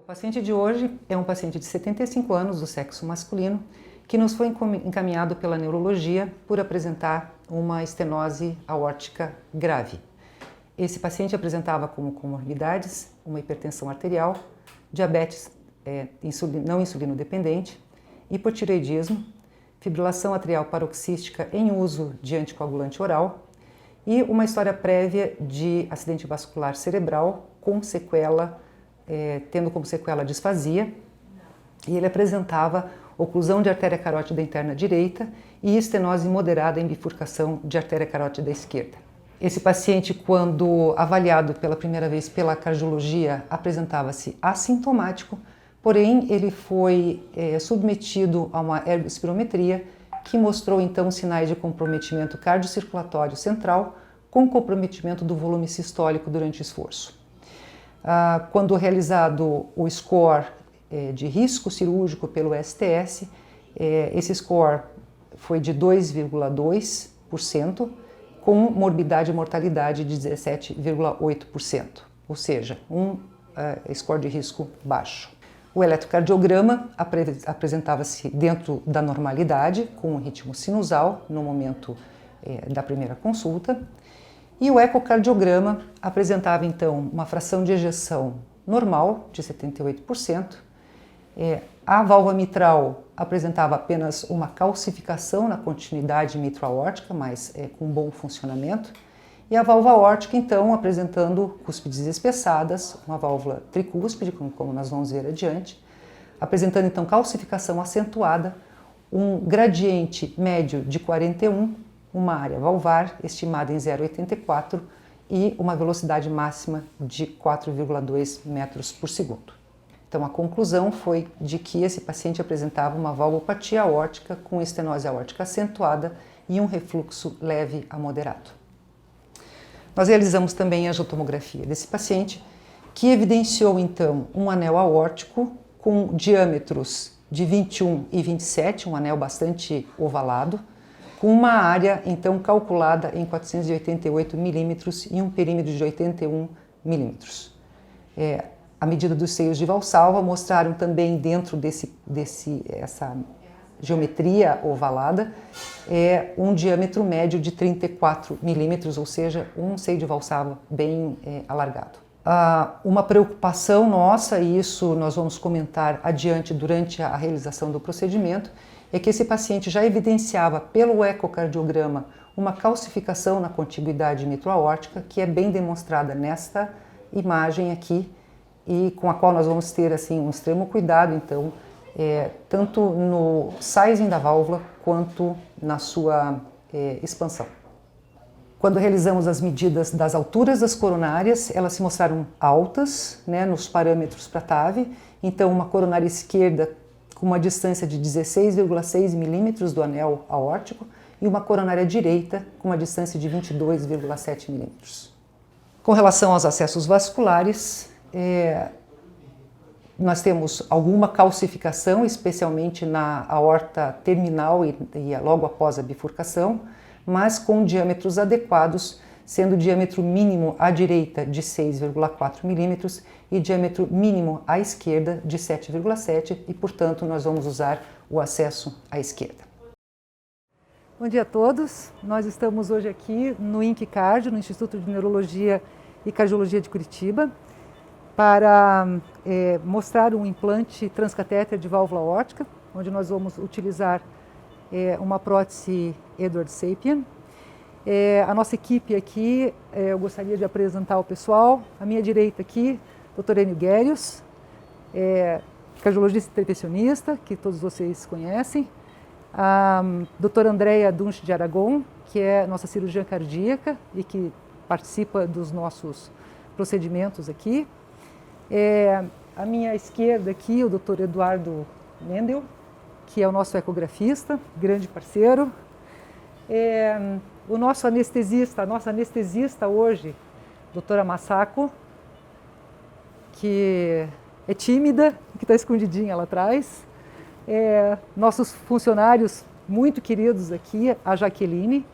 O paciente de hoje é um paciente de 75 anos, do sexo masculino, que nos foi encaminhado pela neurologia por apresentar uma estenose aórtica grave. Esse paciente apresentava como comorbidades uma hipertensão arterial, diabetes não insulino dependente, hipotireoidismo, fibrilação atrial paroxística em uso de anticoagulante oral e uma história prévia de acidente vascular cerebral com sequela, tendo como sequela disfasia, e ele apresentava oclusão de artéria carótida interna direita e estenose moderada em bifurcação de artéria carótida esquerda. Esse paciente, quando avaliado pela primeira vez pela cardiologia, apresentava-se assintomático, porém ele foi submetido a uma ergospirometria que mostrou então sinais de comprometimento cardiocirculatório central com comprometimento do volume sistólico durante o esforço. Quando realizado o score de risco cirúrgico pelo STS, esse score foi de 2,2%, com morbidade e mortalidade de 17,8%, ou seja, um score de risco baixo. O eletrocardiograma apresentava-se dentro da normalidade, com um ritmo sinusal no momento da primeira consulta, e o ecocardiograma apresentava então uma fração de ejeção normal de 78%, a válvula mitral apresentava apenas uma calcificação na continuidade mitro-aórtica, mas com bom funcionamento, e a válvula aórtica então apresentando cúspides espessadas, uma válvula tricúspide, como nós vamos ver adiante, apresentando então calcificação acentuada, um gradiente médio de 41, uma área valvar estimada em 0,84 e uma velocidade máxima de 4,2 metros por segundo. Então a conclusão foi de que esse paciente apresentava uma valvopatia aórtica com estenose aórtica acentuada e um refluxo leve a moderado. Nós realizamos também a angiotomografia desse paciente, que evidenciou então um anel aórtico com diâmetros de 21 e 27, um anel bastante ovalado, com uma área então calculada em 488 milímetros e um perímetro de 81 milímetros. A medida dos seios de Valsalva mostraram também dentro essa geometria ovalada um diâmetro médio de 34 milímetros, ou seja, um seio de Valsalva bem alargado. Uma preocupação nossa, e isso nós vamos comentar adiante durante a realização do procedimento, é que esse paciente já evidenciava pelo ecocardiograma uma calcificação na contiguidade mitro-aórtica, que é bem demonstrada nesta imagem aqui, e com a qual nós vamos ter assim um extremo cuidado, então, tanto no sizing da válvula quanto na sua expansão. Quando realizamos as medidas das alturas das coronárias, elas se mostraram altas, nos parâmetros para TAV, então uma coronária esquerda com uma distância de 16,6 milímetros do anel aórtico e uma coronária direita com uma distância de 22,7 milímetros. Com relação aos acessos vasculares, nós temos alguma calcificação, especialmente na aorta terminal e logo após a bifurcação, mas com diâmetros adequados, sendo o diâmetro mínimo à direita de 6,4 milímetros e diâmetro mínimo à esquerda de 7,7 e, portanto, nós vamos usar o acesso à esquerda. Bom dia a todos. Nós estamos hoje aqui no INC-Cardio, no Instituto de Neurologia e Cardiologia de Curitiba, para mostrar um implante transcatéter de válvula aórtica, onde nós vamos utilizar uma prótese Edwards Sapien. A nossa equipe aqui, eu gostaria de apresentar o pessoal. À minha direita aqui, Dr. Enio Guérios, cardiologista intervencionista, que todos vocês conhecem. A doutora Andrea Dunch de Aragon, que é nossa cirurgiã cardíaca e que participa dos nossos procedimentos aqui. À minha esquerda aqui, o Dr. Eduardo Mendel, que é o nosso ecografista, grande parceiro. O nosso anestesista, a nossa anestesista hoje, doutora Masako, que é tímida, que está escondidinha lá atrás. Nossos funcionários muito queridos aqui, a Jaqueline,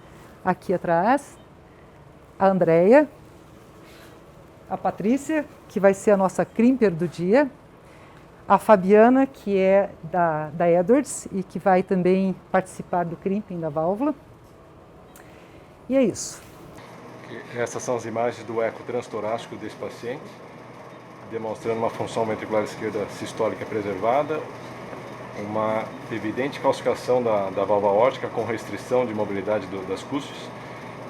aqui atrás, a Andrea, a Patrícia, que vai ser a nossa crimper do dia, a Fabiana, que é da Edwards e que vai também participar do crimping da válvula. E é isso. Essas são as imagens do eco transtorácico desse paciente, demonstrando uma função ventricular esquerda sistólica preservada, uma evidente calcificação da válvula aórtica com restrição de mobilidade das cúspides.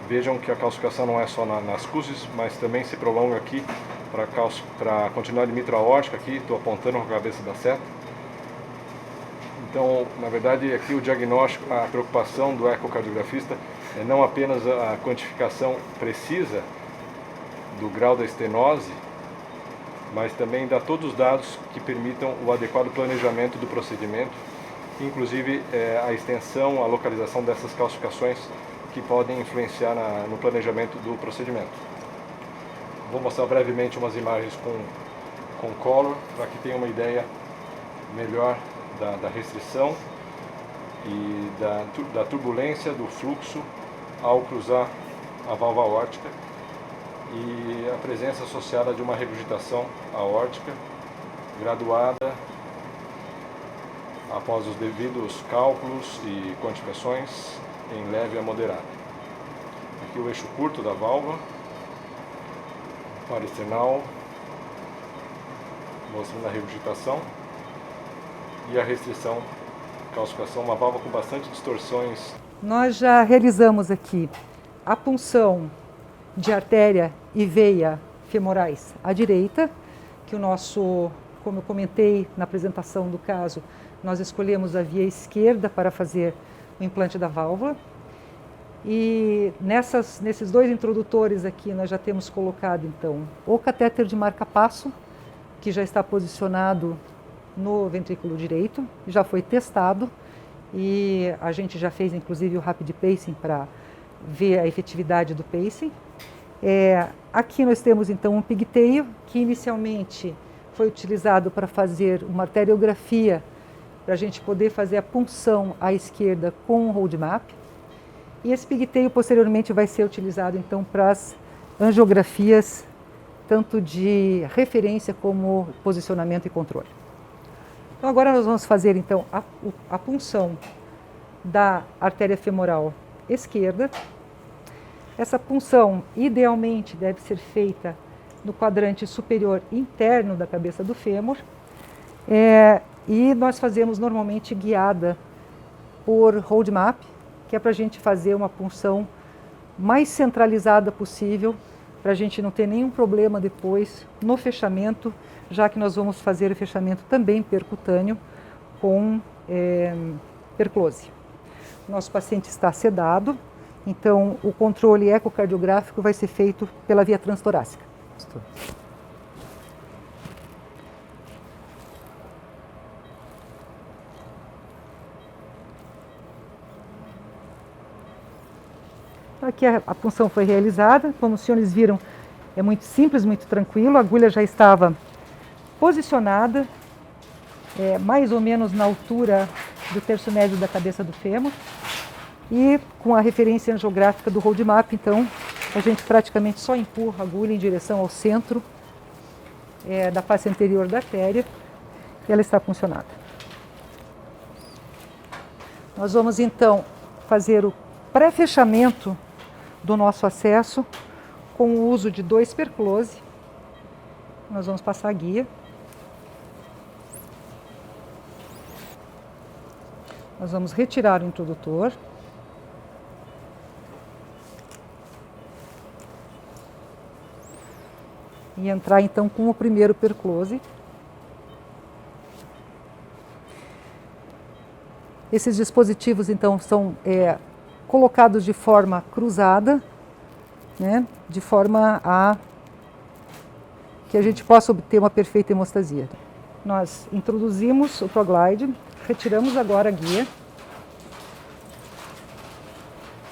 Vejam que a calcificação não é só nas cúspides, mas também se prolonga aqui para a continuidade mitral-aórtica. Aqui estou apontando com a cabeça da seta. Então, na verdade, aqui o diagnóstico, a preocupação do ecocardiografista é não apenas a quantificação precisa do grau da estenose, mas também dar todos os dados que permitam o adequado planejamento do procedimento, inclusive a extensão, a localização dessas calcificações que podem influenciar no planejamento do procedimento. Vou mostrar brevemente umas imagens com color, para que tenham uma ideia melhor da restrição e da turbulência do fluxo ao cruzar a válvula aórtica e a presença associada de uma regurgitação aórtica graduada após os devidos cálculos e quantificações em leve a moderada. Aqui o eixo curto da válvula, parasternal, mostrando a regurgitação e a restrição, calcificação, uma válvula com bastante distorções. Nós já realizamos aqui a punção de artéria e veia femorais à direita, que como eu comentei na apresentação do caso, nós escolhemos a via esquerda para fazer o implante da válvula. E nesses dois introdutores aqui nós já temos colocado então o catéter de marca-passo, que já está posicionado no ventrículo direito, já foi testado e a gente já fez inclusive o rapid pacing para ver a efetividade do pacing. Aqui nós temos então um pigtail que inicialmente foi utilizado para fazer uma arteriografia, para a gente poder fazer a punção à esquerda com o roadmap. E esse pigtail posteriormente vai ser utilizado então para as angiografias, tanto de referência como posicionamento e controle. Então agora nós vamos fazer então a punção da artéria femoral esquerda. Essa punção idealmente deve ser feita no quadrante superior interno da cabeça do fêmur e nós fazemos normalmente guiada por roadmap, que é para a gente fazer uma punção mais centralizada possível, para a gente não ter nenhum problema depois no fechamento, já que nós vamos fazer o fechamento também percutâneo com perclose. Nosso paciente está sedado, então o controle ecocardiográfico vai ser feito pela via transtorácica. Aqui a punção foi realizada, como os senhores viram, é muito simples, muito tranquilo, a agulha já estava posicionada, mais ou menos na altura do terço médio da cabeça do fêmur, e com a referência angiográfica do roadmap, então a gente praticamente só empurra a agulha em direção ao centro da face anterior da artéria e ela está funcionada. Nós vamos então fazer o pré-fechamento do nosso acesso com o uso de 2 perclose. Nós vamos passar a guia. Nós vamos retirar o introdutor. E entrar então com o primeiro perclose. Esses dispositivos então são colocados de forma cruzada, né, de forma a que a gente possa obter uma perfeita hemostasia. Nós introduzimos o ProGlide, retiramos agora a guia.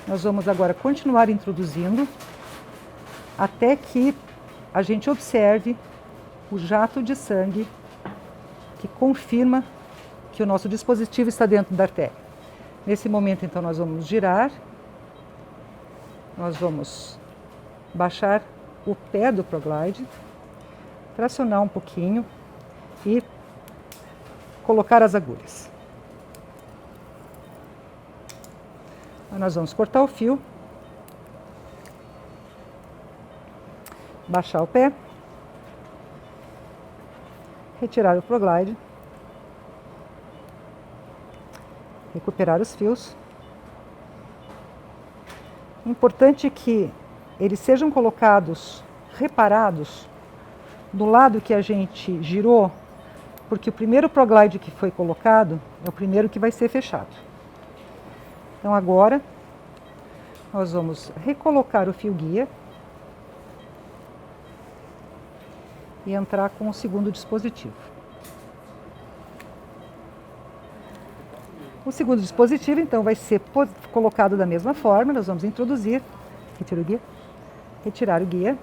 Nós vamos agora continuar introduzindo até que a gente observe o jato de sangue que confirma que o nosso dispositivo está dentro da artéria. Nesse momento, então, nós vamos girar, nós vamos baixar o pé do ProGlide, tracionar um pouquinho e colocar as agulhas. Nós vamos cortar o fio, baixar o pé, retirar o ProGlide, recuperar os fios. Importante que eles sejam colocados reparados do lado que a gente girou, porque o primeiro ProGlide que foi colocado é o primeiro que vai ser fechado. Então agora nós vamos recolocar o fio guia e entrar com o segundo dispositivo. O segundo dispositivo então vai ser colocado da mesma forma. Nós vamos introduzir, retirar o guia,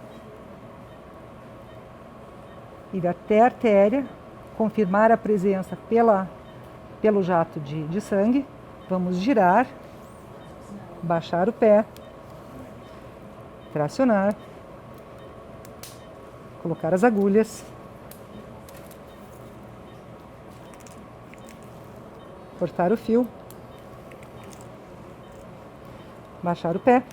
ir até a artéria, confirmar a presença pelo jato de sangue. Vamos girar, baixar o pé, tracionar, colocar as agulhas, cortar o fio, baixar o pé,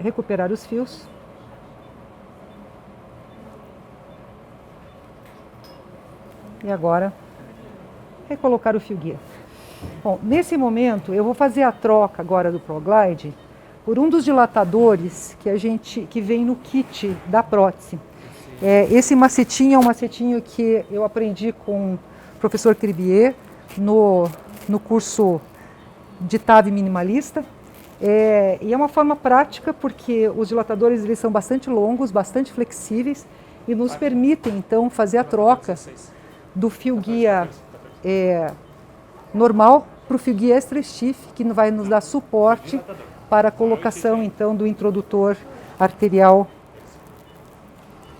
recuperar os fios, e agora recolocar o fio guia. Bom, nesse momento eu vou fazer a troca agora do ProGlide por um dos dilatadores que vem no kit da prótese. Esse macetinho é um macetinho que eu aprendi com o professor Cribier no curso de TAV minimalista. E é uma forma prática porque os dilatadores eles são bastante longos, bastante flexíveis e nos permitem então fazer a troca do fio guia normal para o fio guia extra stiff, que vai nos dar suporte para a colocação então do introdutor arterial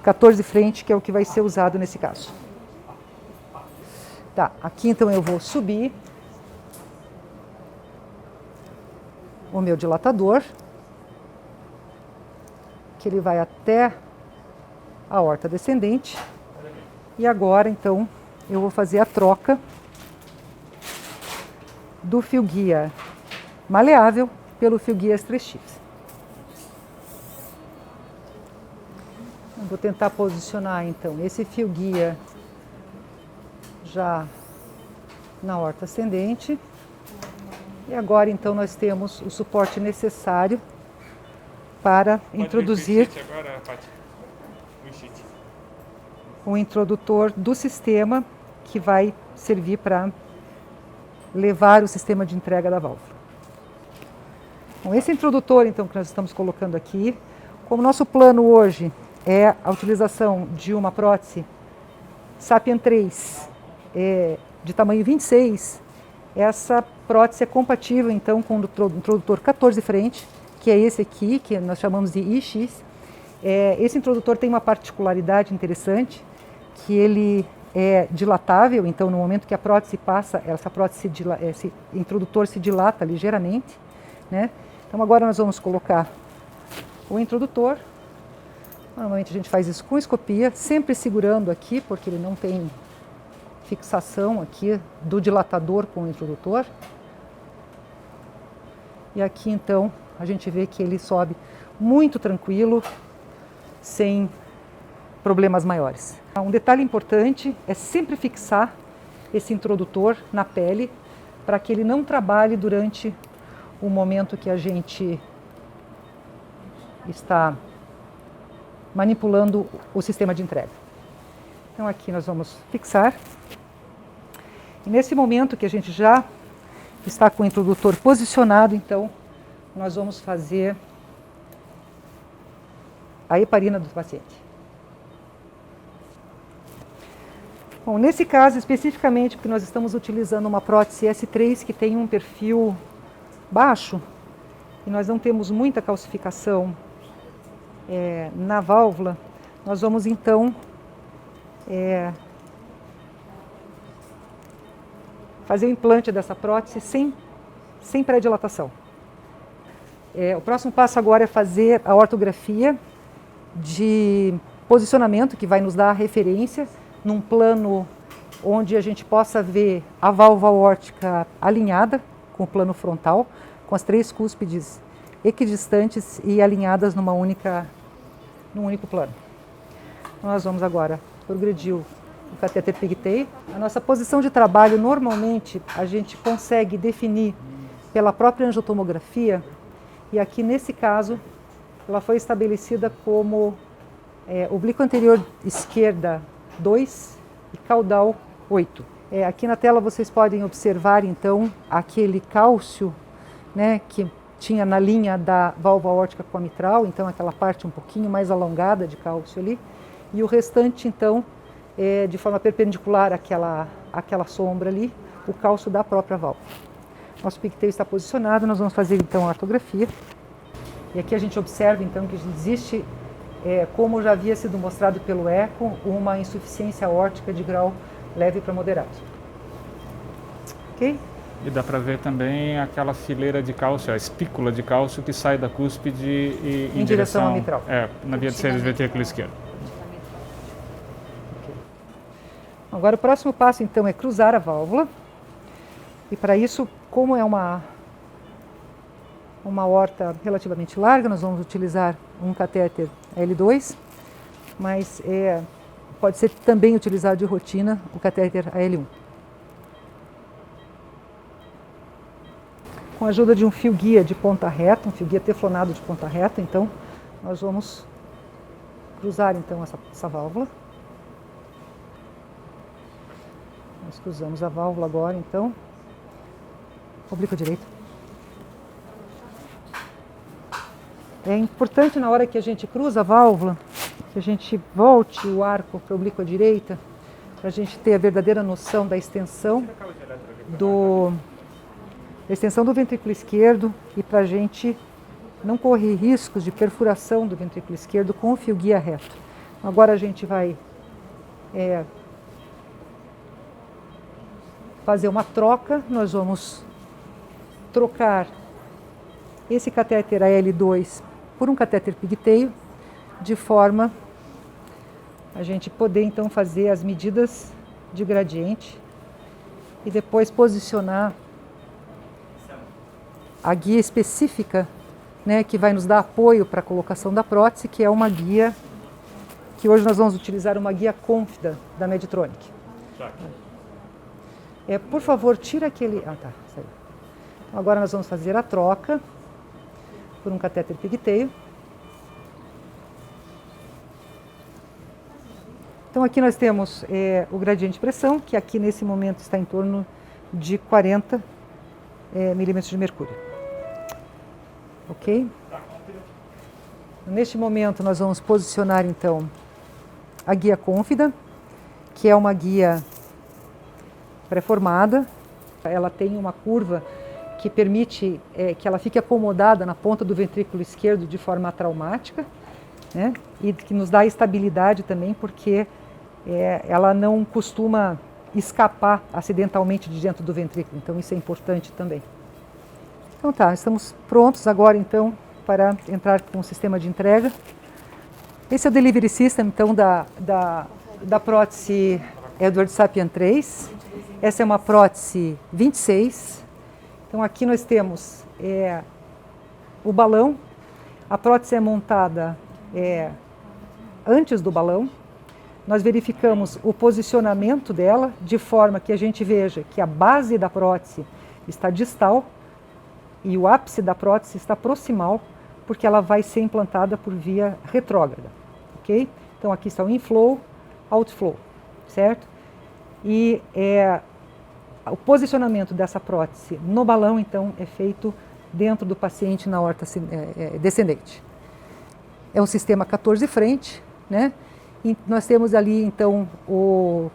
14 frente, que é o que vai ser usado nesse caso. Tá, aqui então eu vou subir o meu dilatador, que ele vai até a aorta descendente, e agora então eu vou fazer a troca do fio guia maleável pelo fio guia extra stiff. Vou tentar posicionar então esse fio guia já na aorta ascendente. E agora então nós temos o suporte necessário para introduzir o introdutor do sistema que vai servir para levar o sistema de entrega da válvula. Bom, esse introdutor então que nós estamos colocando aqui, como nosso plano hoje é a utilização de uma prótese Sapien 3 de tamanho 26, essa prótese é compatível então com o introdutor 14 frente, que é esse aqui, que nós chamamos de IX. Esse introdutor tem uma particularidade interessante, que ele é dilatável, então no momento que a prótese passa, esse introdutor se dilata ligeiramente, né? Então agora nós vamos colocar o introdutor. Normalmente a gente faz isso com escopia, sempre segurando aqui, porque ele não tem fixação aqui do dilatador com o introdutor. E aqui então a gente vê que ele sobe muito tranquilo, sem problemas maiores. Um detalhe importante é sempre fixar esse introdutor na pele para que ele não trabalhe durante o momento que a gente está manipulando o sistema de entrega. Então aqui nós vamos fixar. E nesse momento que a gente já está com o introdutor posicionado, então nós vamos fazer a heparina do paciente. Bom, nesse caso especificamente, porque nós estamos utilizando uma prótese S3 que tem um perfil baixo e nós não temos muita calcificação na válvula, nós vamos então fazer o implante dessa prótese sem pré-dilatação. O próximo passo agora é fazer a ortografia de posicionamento que vai nos dar a referência num plano onde a gente possa ver a válvula aórtica alinhada com o plano frontal, com as 3 cúspides equidistantes e alinhadas num único plano. Nós vamos agora progredir o catéter pigtail. A nossa posição de trabalho, normalmente, a gente consegue definir pela própria angiotomografia, e aqui nesse caso, ela foi estabelecida como oblíqua anterior esquerda 2 e caudal 8. Aqui na tela vocês podem observar então aquele cálcio, né, que tinha na linha da válvula aórtica comitral, então aquela parte um pouquinho mais alongada de cálcio ali, e o restante então de forma perpendicular àquela sombra ali, o cálcio da própria válvula. Nosso pigtail está posicionado, nós vamos fazer então a ortografia. E aqui a gente observa então que existe, como já havia sido mostrado pelo eco, uma insuficiência aórtica de grau leve para moderado. Ok? E dá para ver também aquela fileira de cálcio, a espícula de cálcio que sai da cúspide e em direção à mitral. Na via de saída do ventrículo esquerdo. Okay. Agora o próximo passo então é cruzar a válvula. E para isso, como é uma aorta relativamente larga, nós vamos utilizar um catéter L2, mas pode ser também utilizado de rotina o catéter AL1. Com a ajuda de um fio guia de ponta reta, um fio guia teflonado de ponta reta, então nós vamos cruzar então essa válvula. Nós cruzamos a válvula agora então. Oblíqua direito. É importante na hora que a gente cruza a válvula, que a gente volte o arco para a oblíqua direita, para a gente ter a verdadeira noção da extensão do ventrículo esquerdo e para a gente não correr riscos de perfuração do ventrículo esquerdo com o fio guia reto. Agora a gente vai fazer uma troca, nós vamos trocar esse catéter AL2 por um catéter pigtail, de forma a gente poder então fazer as medidas de gradiente e depois posicionar a guia específica, né, que vai nos dar apoio para a colocação da prótese, que é uma guia que hoje nós vamos utilizar, uma guia Confida da Medtronic. Por favor, tira aquele... Ah, tá, saiu. Então, agora nós vamos fazer a troca por um catéter pigtail. Então aqui nós temos o gradiente de pressão, que aqui nesse momento está em torno de 40 milímetros de mercúrio. Ok? Neste momento nós vamos posicionar então a guia Confida, que é uma guia pré-formada. Ela tem uma curva que permite que ela fique acomodada na ponta do ventrículo esquerdo de forma atraumática, né? E que nos dá estabilidade também, porque ela não costuma escapar acidentalmente de dentro do ventrículo, então isso é importante também. Então tá, estamos prontos agora então para entrar com o sistema de entrega. Esse é o delivery system então da prótese Edwards Sapien 3. Essa é uma prótese 26. Então aqui nós temos o balão. A prótese é montada antes do balão. Nós verificamos o posicionamento dela de forma que a gente veja que a base da prótese está distal e o ápice da prótese está proximal, porque ela vai ser implantada por via retrógrada, ok? Então aqui está o inflow, outflow, certo? E o posicionamento dessa prótese no balão, então, é feito dentro do paciente na aorta descendente. É um sistema 14 frente, né? E nós temos ali, então, o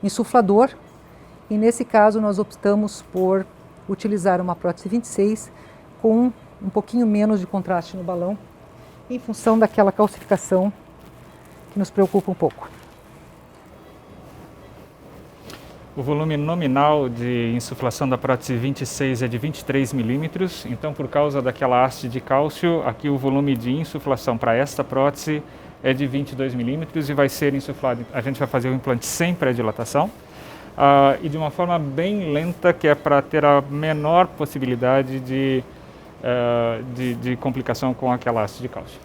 insuflador, e nesse caso nós optamos por utilizar uma prótese 26 com um pouquinho menos de contraste no balão, em função daquela calcificação que nos preocupa um pouco. O volume nominal de insuflação da prótese 26 é de 23 milímetros, então por causa daquela haste de cálcio, aqui o volume de insuflação para esta prótese é de 22 milímetros e vai ser insuflado. A gente vai fazer o implante sem pré-dilatação e de uma forma bem lenta, que é para ter a menor possibilidade de complicação com aquela haste de cálcio.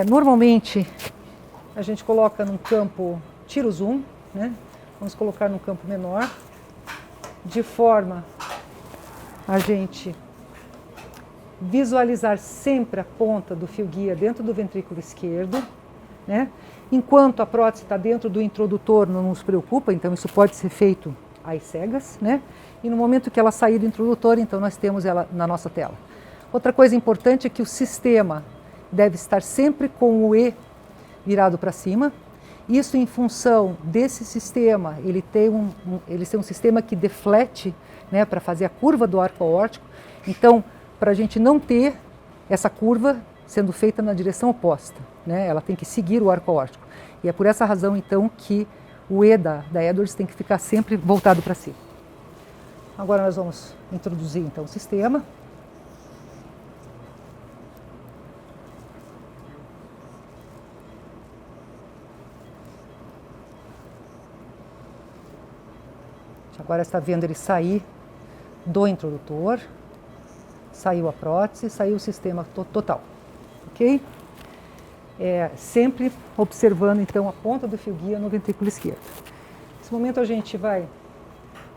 Normalmente a gente coloca num campo, tira o zoom, né? Vamos colocar num campo menor, de forma a gente visualizar sempre a ponta do fio guia dentro do ventrículo esquerdo, né? Enquanto a prótese está dentro do introdutor, não nos preocupa, então isso pode ser feito às cegas, né? E no momento que ela sair do introdutor, então nós temos ela na nossa tela. Outra coisa importante é que o sistema deve estar sempre com o E virado para cima. Isso em função desse sistema, ele tem um sistema que deflete, né, para fazer a curva do arco aórtico. Então, para a gente não ter essa curva sendo feita na direção oposta, né, ela tem que seguir o arco aórtico. E é por essa razão, então, que o E da Edwards tem que ficar sempre voltado para cima. Agora nós vamos introduzir, então, o sistema. Agora está vendo ele sair do introdutor, saiu a prótese, saiu o sistema total, ok? Sempre observando então a ponta do fio guia no ventrículo esquerdo. Nesse momento a gente vai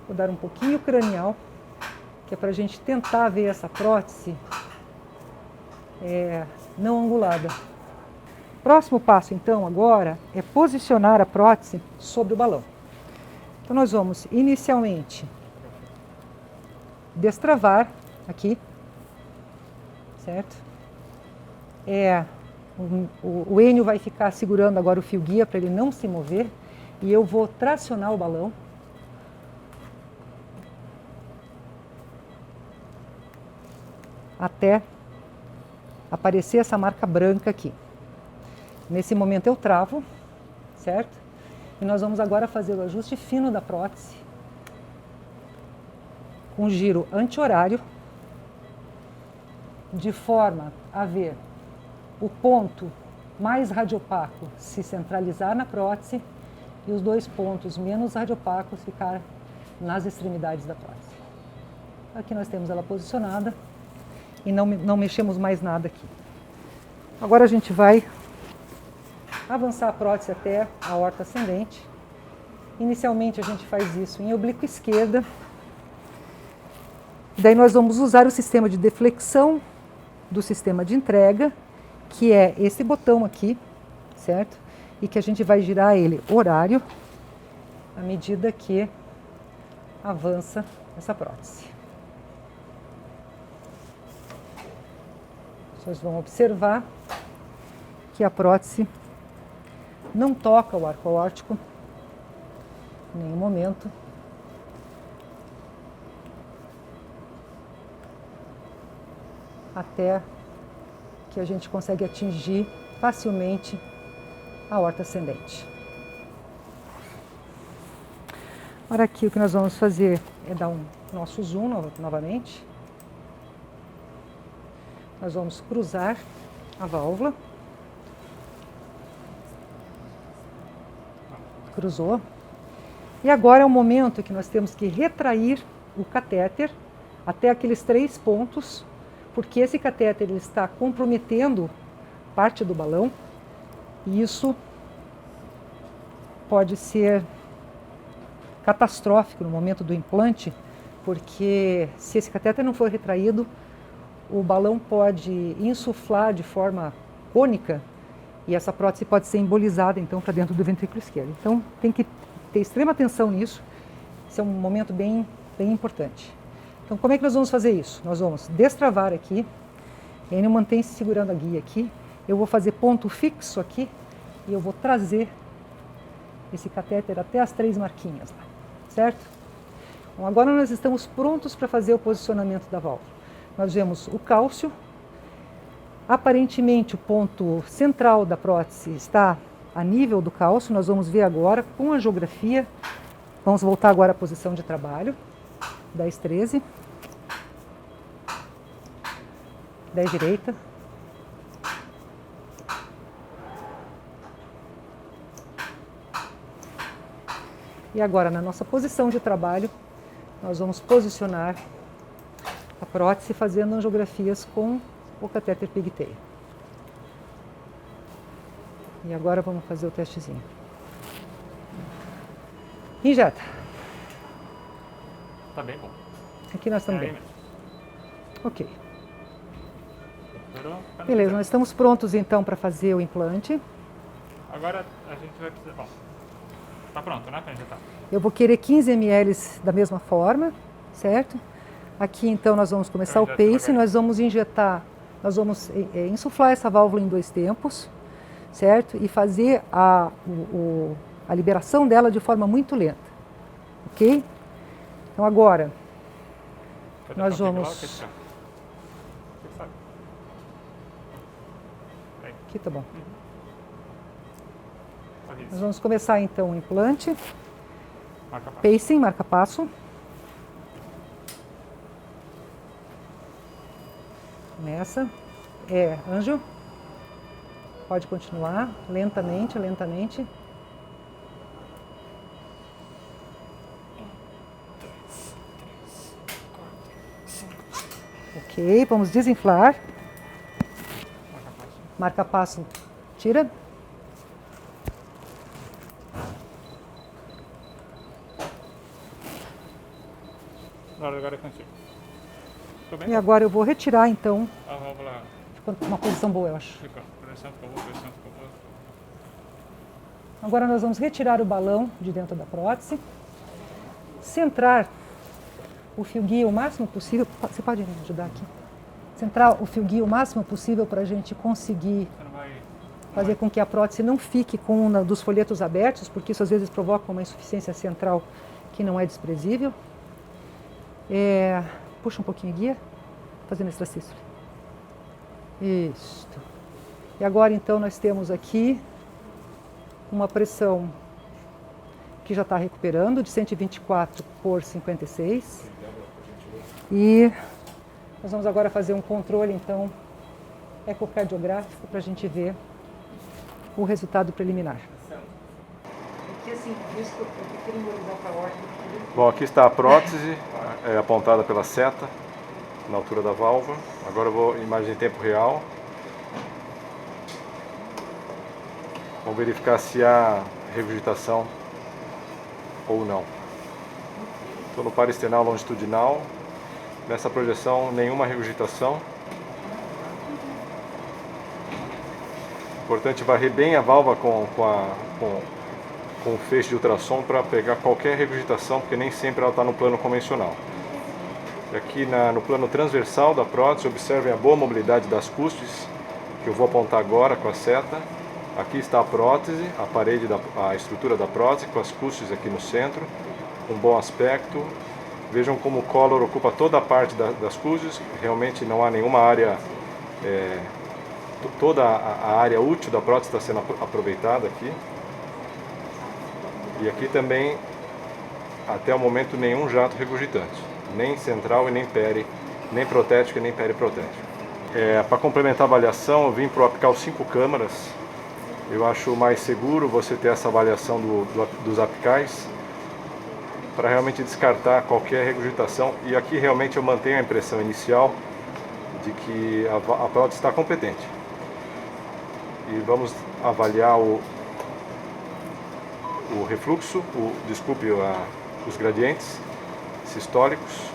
rodar um pouquinho o cranial, que é para a gente tentar ver essa prótese não angulada. Próximo passo então agora é posicionar a prótese sobre o balão. Então nós vamos inicialmente destravar aqui, certo? O Enio vai ficar segurando agora o fio guia para ele não se mover e eu vou tracionar o balão. Até aparecer essa marca branca aqui. Nesse momento eu travo, certo? E nós vamos agora fazer o ajuste fino da prótese, com giro anti-horário, de forma a ver o ponto mais radiopaco se centralizar na prótese e os dois pontos menos radiopacos ficar nas extremidades da prótese. Aqui nós temos ela posicionada e não mexemos mais nada aqui. Agora a gente vai avançar a prótese até a aorta ascendente. Inicialmente a gente faz isso em oblíqua esquerda. Daí nós vamos usar o sistema de deflexão do sistema de entrega, que é esse botão aqui, certo? E que a gente vai girar ele horário à medida que avança essa prótese. Vocês vão observar que a prótese não toca o arco aórtico em nenhum momento. Até que a gente consegue atingir facilmente a aorta ascendente. Agora aqui o que nós vamos fazer é dar um nosso zoom novamente. Nós vamos cruzar a válvula. Cruzou. E agora é o momento que nós temos que retrair o catéter até aqueles 3 pontos, porque esse catéter ele está comprometendo parte do balão e isso pode ser catastrófico no momento do implante, porque se esse catéter não for retraído, o balão pode insuflar de forma cônica e essa prótese pode ser embolizada então para dentro do ventrículo esquerdo. Então tem que ter extrema atenção nisso, esse é um momento bem importante. Então como é que nós vamos fazer isso? Nós vamos destravar aqui, ele mantém-se segurando a guia aqui, eu vou fazer ponto fixo aqui e eu vou trazer esse catéter até as 3 marquinhas lá, certo? Bom, agora nós estamos prontos para fazer o posicionamento da válvula. Nós vemos o cálcio, aparentemente o ponto central da prótese está a nível do cálcio. Nós vamos ver agora com a angiografia. Vamos voltar agora à posição de trabalho. 10, 13. 10 direita. E agora, na nossa posição de trabalho, nós vamos posicionar a prótese fazendo angiografias com o catéter pigtail. E agora vamos fazer o testezinho. Injeta. Tá bem bom. Aqui nós estamos É aí bem. mesmo. Ok. Melhorou? Beleza, nós estamos prontos então para fazer o implante. Agora a gente vai precisar... Bom, tá pronto, né, para injetar? Eu vou querer 15 ml da mesma forma, certo? Aqui então nós vamos começar o pacing, nós vamos injetar, nós vamos insuflar essa válvula em 2 tempos, certo? E fazer a liberação dela de forma muito lenta, ok? Então agora, nós vamos... Aqui tá bom. Nós vamos começar então o implante. Pacing, marca-passo. Começa. Anjo. Pode continuar. Lentamente, lentamente. Ok, vamos desinflar. Marca-passo, tira. Agora eu consigo. Ficou bem? E agora eu vou retirar então. A válvula Ficou uma posição boa, eu acho. ficou. Pressão ficou boa, pressão ficou boa. Agora nós vamos retirar o balão de dentro da prótese. Centrar o fio guia o máximo possível. Você pode me ajudar aqui? Centrar o fio guia o máximo possível para a gente conseguir fazer com que a prótese não fique com um dos folhetos abertos, porque isso às vezes provoca uma insuficiência central que não é desprezível. Puxa um pouquinho a guia, fazendo extracístole. Isto. E agora então nós temos aqui uma pressão que já está recuperando, de 124 por 56. E nós vamos agora fazer um controle então ecocardiográfico para a gente ver o resultado preliminar. Bom, aqui está a prótese, apontada pela seta, na altura da válvula. Agora eu vou em imagem em tempo real. Vamos verificar se há regurgitação ou não. Estou no paresternal longitudinal. Nessa projeção, nenhuma regurgitação. Importante varrer bem a válvula com o feixe de ultrassom para pegar qualquer regurgitação, porque nem sempre ela está no plano convencional. E aqui no plano transversal da prótese, observem a boa mobilidade das cúspides, que eu vou apontar agora com a seta. Aqui está a prótese, a estrutura da prótese, com as cúspides aqui no centro, com bom aspecto. Vejam como o collar ocupa toda a parte das cúspides, realmente não há nenhuma área, toda a área útil da prótese está sendo aproveitada aqui. E aqui também, até o momento, nenhum jato regurgitante, nem central e nem nem protético e nem periprotético. Para complementar a avaliação, eu vim para o apical 5 câmaras. Eu acho mais seguro você ter essa avaliação dos apicais para realmente descartar qualquer regurgitação. E aqui realmente eu mantenho a impressão inicial de que a prótese está competente. E vamos avaliar o refluxo, os gradientes sistólicos.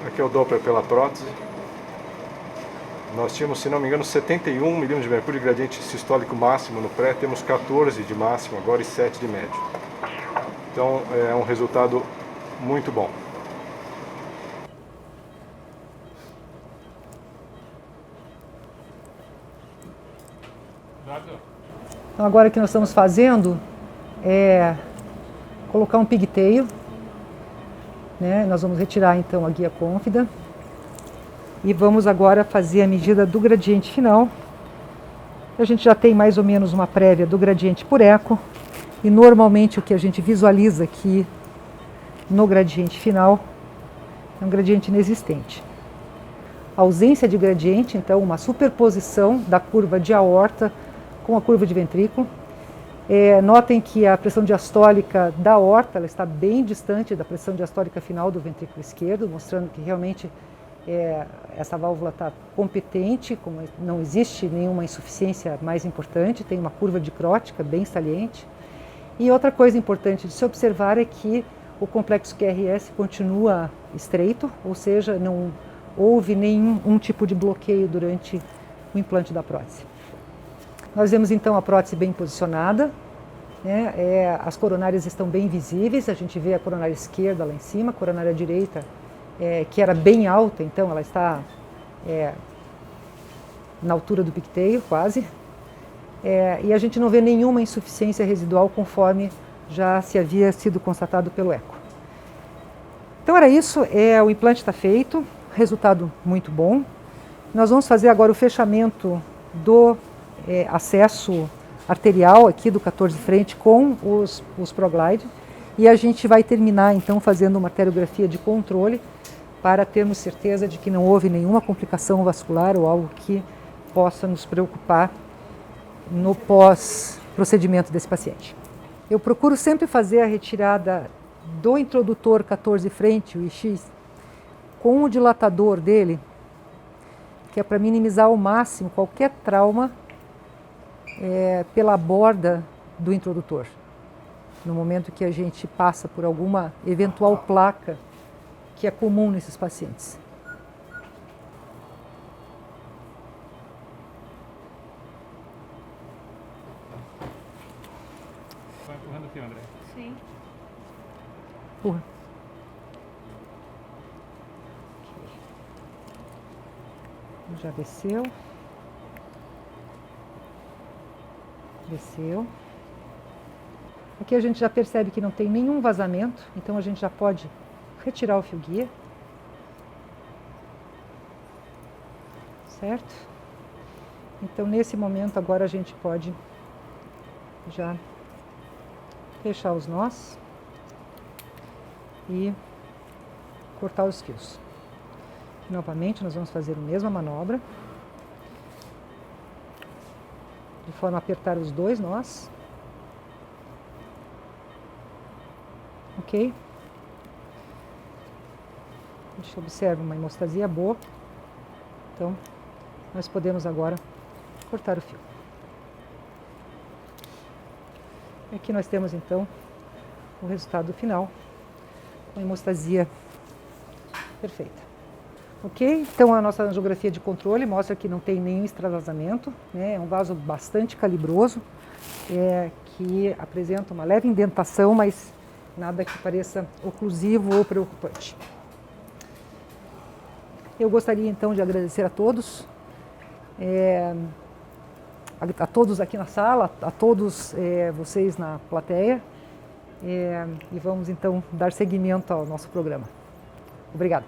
Aqui é o Doppler pela prótese. Nós tínhamos, se não me engano, 71 milímetros de mercúrio de gradiente sistólico máximo no pré, temos 14 de máximo agora e 7 de médio. Então é um resultado muito bom. Então agora o que nós estamos fazendo é colocar um pigtail né? Nós vamos retirar então a guia Confida e vamos agora fazer a medida do gradiente final. A gente já tem mais ou menos uma prévia do gradiente por eco e normalmente o que a gente visualiza aqui no gradiente final é um gradiente inexistente. A ausência de gradiente, então, uma superposição da curva de aorta com a curva de ventrículo. Notem que a pressão diastólica da aorta ela está bem distante da pressão diastólica final do ventrículo esquerdo, mostrando que realmente essa válvula está competente, como não existe nenhuma insuficiência mais importante, tem uma curva dicrótica bem saliente. E outra coisa importante de se observar é que o complexo QRS continua estreito, ou seja, não houve nenhum tipo de bloqueio durante o implante da prótese. Nós vemos então a prótese bem posicionada, né? As coronárias estão bem visíveis, a gente vê a coronária esquerda lá em cima, a coronária direita que era bem alta, então ela está na altura do picteio quase, e a gente não vê nenhuma insuficiência residual conforme já se havia sido constatado pelo eco. Então era isso, o implante está feito, resultado muito bom. Nós vamos fazer agora o fechamento do acesso arterial aqui do 14 frente com os ProGlide e a gente vai terminar então fazendo uma arteriografia de controle para termos certeza de que não houve nenhuma complicação vascular ou algo que possa nos preocupar no pós-procedimento desse paciente. Eu procuro sempre fazer a retirada do introdutor 14 frente, o IX, com o dilatador dele, que é para minimizar ao máximo qualquer trauma pela borda do introdutor, no momento que a gente passa por alguma eventual placa que é comum nesses pacientes. Vai empurrando aqui, André. Sim. Porra. Já desceu. Desceu. Aqui a gente já percebe que não tem nenhum vazamento, então a gente já pode retirar o fio guia. Certo? Então nesse momento agora a gente pode já fechar os nós e cortar os fios. Novamente nós vamos fazer a mesma manobra, de forma a apertar os dois nós. Ok? A gente observa uma hemostasia boa, então nós podemos agora cortar o fio. Aqui nós temos então o resultado final, uma hemostasia perfeita. Ok? Então a nossa angiografia de controle mostra que não tem nenhum extravasamento, né? É um vaso bastante calibroso, que apresenta uma leve indentação, mas nada que pareça oclusivo ou preocupante. Eu gostaria então de agradecer a todos, a todos aqui na sala, a todos vocês na plateia, e vamos então dar seguimento ao nosso programa. Obrigada.